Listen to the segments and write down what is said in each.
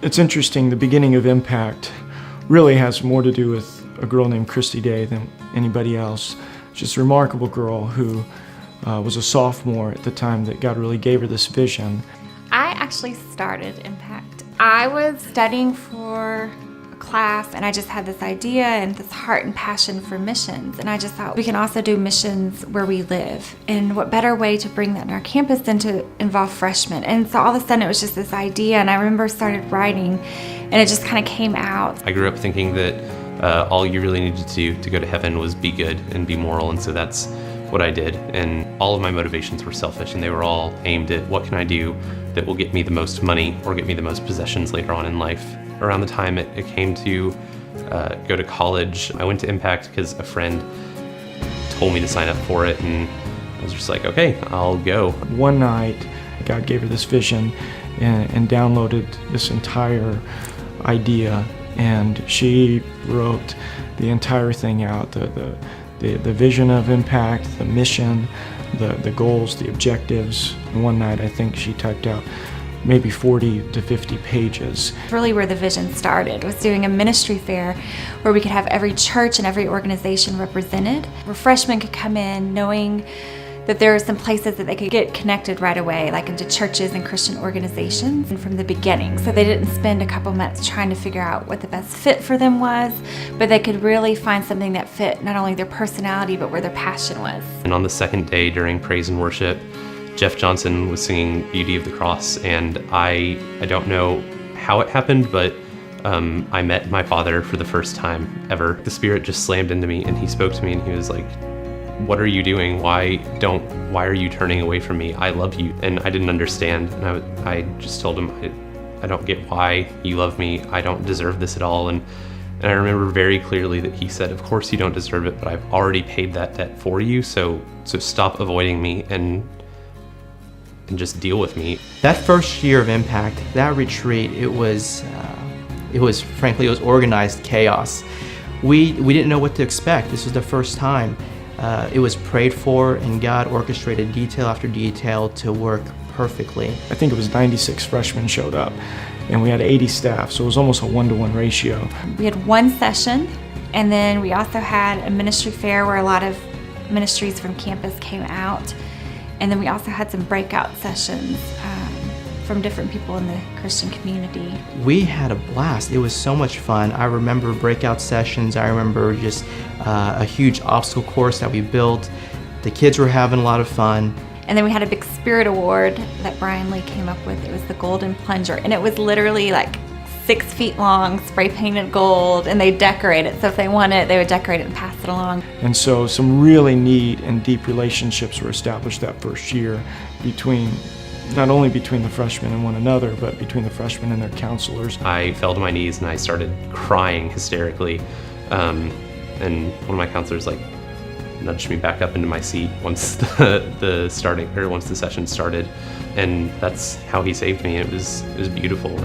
It's interesting, the beginning of Impact really has more to do with a girl named Christy Day than anybody else. She's a remarkable girl who was a sophomore at the time that God really gave her this vision. I actually started Impact. I was studying for a class and I just had this idea and this heart and passion for missions. And I just thought we can also do missions where we live. And what better way to bring that in our campus than to involve freshmen. And so all of a sudden it was just this idea, and I remember started writing and it just kind of came out. I grew up thinking that all you really needed to do to go to heaven was be good and be moral, and so that's what I did. And all of my motivations were selfish, and they were all aimed at what can I do that will get me the most money or get me the most possessions later on in life. Around the time it came to go to college, I went to Impact because a friend told me to sign up for it, and I was just like, okay, I'll go. One night, God gave her this vision and downloaded this entire idea, and she wrote the entire thing out, the vision of Impact, the mission, the goals, the objectives. One night I think she typed out maybe 40 to 50 pages. Really where the vision started was doing a ministry fair where we could have every church and every organization represented, where freshmen could come in knowing that there are some places that they could get connected right away, like into churches and Christian organizations, and from the beginning. So they didn't spend a couple months trying to figure out what the best fit for them was, but they could really find something that fit not only their personality, but where their passion was. And on the second day during praise and worship, Jeff Johnson was singing Beauty of the Cross, and I don't know how it happened, but I met my father for the first time ever. The Spirit just slammed into me, and he spoke to me, and he was like, what are you doing? Why are you turning away from me? I love you. And I didn't understand. And I just told him, I don't get why you love me. I don't deserve this at all. And I remember very clearly that he said, of course you don't deserve it, but I've already paid that debt for you. So stop avoiding me and just deal with me. That first year of Impact, that retreat, it was frankly organized chaos. We didn't know what to expect. This was the first time. It was prayed for, and God orchestrated detail after detail to work perfectly. I think it was 96 freshmen showed up, and we had 80 staff, so it was almost a 1-to-1 ratio. We had one session, and then we also had a ministry fair where a lot of ministries from campus came out, and then we also had some breakout sessions from different people in the Christian community. We had a blast. It was so much fun. I remember breakout sessions. I remember just a huge obstacle course that we built. The kids were having a lot of fun. And then we had a big spirit award that Brian Lee came up with. It was the Golden Plunger, and it was literally like 6 feet long, spray painted gold, and they decorate it. So if they won it, they would decorate it and pass it along. And so some really neat and deep relationships were established that first year not only between the freshmen and one another, but between the freshmen and their counselors. I fell to my knees and I started crying hysterically. And one of my counselors nudged me back up into my seat once the session started, and that's how he saved me. It was beautiful.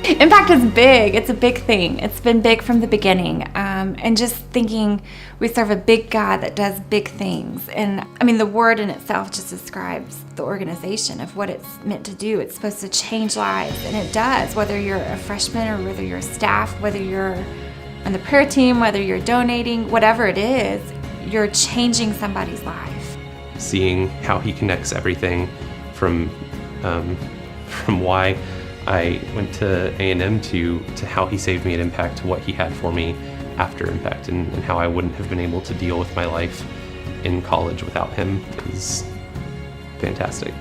Impact is big. It's a big thing. It's been big from the beginning. And just thinking we serve a big God that does big things. And I mean, the word in itself just describes the organization of what it's meant to do. It's supposed to change lives, and it does, whether you're a freshman or whether you're a staff, whether you're on the prayer team, whether you're donating, whatever it is, you're changing somebody's life. Seeing how he connects everything from why I went to A&M to how he saved me at Impact, to what he had for me after Impact, and how I wouldn't have been able to deal with my life in college without him is fantastic.